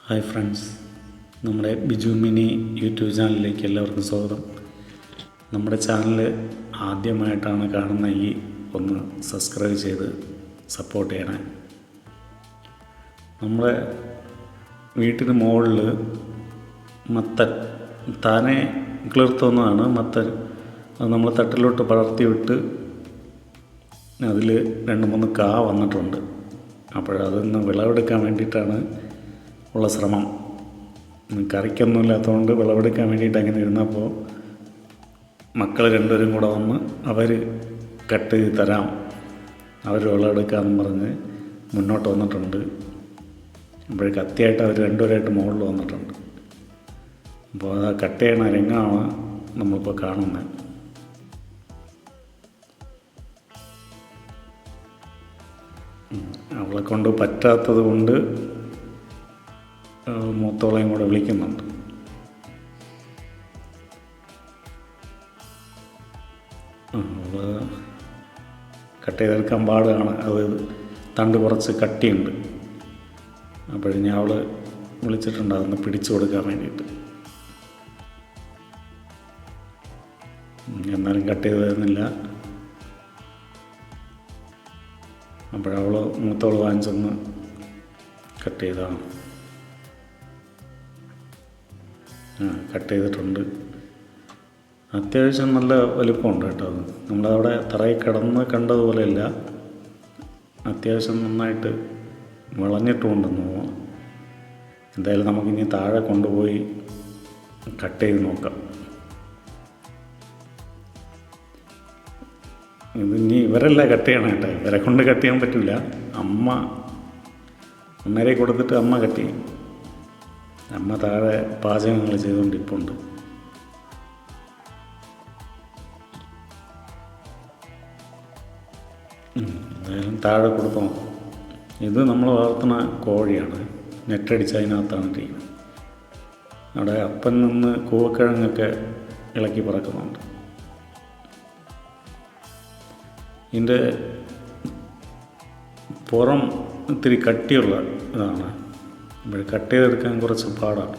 Hi friends, നമ്മുടെ Biju mini YouTube ചാനലിലേക്ക് എല്ലാവർക്കും സ്വാഗതം. നമ്മുടെ ചാനൽ ആദ്യമായിട്ടാണ് കാണുന്നതെങ്കിൽ ഒന്ന് സബ്സ്ക്രൈബ് ചെയ്ത് സപ്പോർട്ട് ചെയ്യണേ. നമ്മുടെ വീട്ടിന് മുകളിൽ മത്തൻ താനെ കിളിർത്തുന്നതാണ് മത്തൻ. അത് നമ്മൾ തട്ടിലോട്ട് പടർത്തി വിട്ട് അതിൽ 2-3 കാ വന്നിട്ടുണ്ട്. അപ്പോഴതൊന്ന് വിളവെടുക്കാൻ വേണ്ടിയിട്ടാണ് ഉള്ള ശ്രമം. കറിക്കൊന്നും ഇല്ലാത്തതുകൊണ്ട് വിളവെടുക്കാൻ വേണ്ടിയിട്ട് അങ്ങനെ ഇരുന്നപ്പോൾ മക്കൾ രണ്ടുപേരും കൂടെ വന്ന് അവർ കട്ട് ചെയ്ത് തരാം, അവർ വിളവെടുക്കാമെന്ന് പറഞ്ഞ് മുന്നോട്ട് വന്നിട്ടുണ്ട്. അപ്പോൾ കത്തിയായിട്ട് അവർ രണ്ടുപേരായിട്ട് മുകളിൽ വന്നിട്ടുണ്ട്. അപ്പോൾ ആ കട്ട് ചെയ്യണ രംഗമാണ് നമ്മളിപ്പോൾ കാണുന്നത്. അവളെ കൊണ്ട് പറ്റാത്തത് കൊണ്ട് മൂത്തോളെയും കൂടെ വിളിക്കുന്നുണ്ട്. അവൾ കട്ട് ചെയ്തെടുക്കാൻ പാടാണ്, അത് തണ്ട് കുറച്ച് കട്ടിയുണ്ട്. അപ്പോഴും ഞാൻ അവൾ വിളിച്ചിട്ടുണ്ട് അതൊന്ന് പിടിച്ചു കൊടുക്കാൻ വേണ്ടിയിട്ട്. എന്നാലും കട്ട് ചെയ്ത് തരുന്നില്ല. അപ്പോഴവൾ മൂത്തോൾ വാങ്ങിച്ചൊന്ന് കട്ട് ചെയ്താണ്. കട്ട് ചെയ്തിട്ടുണ്ട്. അത്യാവശ്യം നല്ല വലിപ്പമുണ്ട് കേട്ടോ. അത് നമ്മളവിടെ തറയിൽ കിടന്ന് കണ്ടതുപോലെയല്ല, അത്യാവശ്യം നന്നായിട്ട് വിളഞ്ഞിട്ടുണ്ടെന്ന് തോന്നുന്നു. എന്തായാലും നമുക്കിനി താഴെ കൊണ്ടുപോയി കട്ട് ചെയ്ത് നോക്കാം. ഇനി ഇവരല്ല കട്ട് ചെയ്യണം കേട്ടോ, ഇവരെ കൊണ്ട് കട്ട് ചെയ്യാൻ പറ്റില്ല. അമ്മേരെ കൊടുത്തിട്ട് അമ്മ കട്ട് ചെയ്യും. അമ്മ താഴെ പാചകങ്ങൾ ചെയ്തുകൊണ്ടിരിപ്പുണ്ട്. എന്തായാലും താഴെ കൊടുത്തോ. ഇത് നമ്മൾ വളർത്തുന്ന കോഴിയാണ്, നെറ്റടിച്ച് അതിനകത്താണ് ഇരിക്കുന്നത്. അവിടെ അപ്പൻ നിന്ന് കൂവക്കിഴങ്ങൊക്കെ ഇളക്കി പറക്കുന്നുണ്ട്. ഇതിൻ്റെ പുറം ഇത്തിരി കട്ടിയുള്ള ഇതാണ്. അപ്പോൾ കട്ട് ചെയ്തെടുക്കാൻ കുറച്ച് പാടാണ്.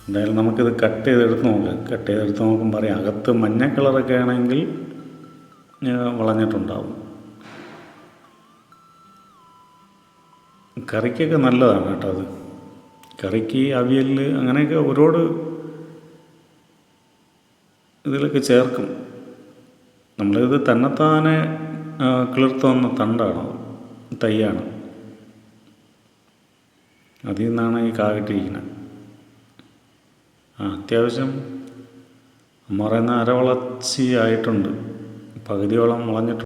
എന്തായാലും നമുക്കിത് കട്ട് ചെയ്തെടുത്ത് നോക്കാം. കട്ട് ചെയ്തെടുത്ത് നോക്കുമ്പോൾ പറയാം, അകത്ത് മഞ്ഞ കളറൊക്കെ ആണെങ്കിൽ വളഞ്ഞിട്ടുണ്ടാവും. കറിക്കൊക്കെ നല്ലതാണ് കേട്ടോ. അത് കറിക്ക്, അവിയലിൽ അങ്ങനെയൊക്കെ ഒരുപാട് ഇതിലൊക്കെ ചേർക്കും. നമ്മളിത് തന്നെത്താനെ കിളിർത്ത് വന്ന തണ്ടാണത്, തൈയാണ്. അതിൽ നിന്നാണ് ഈ കാകിട്ടിരിക്കുന്നത്. അത്യാവശ്യം അമ്മ പറയുന്ന അരവളർച്ചയായിട്ടുണ്ട്, പകുതിയോളം വളഞ്ഞിട്ടുണ്ട്.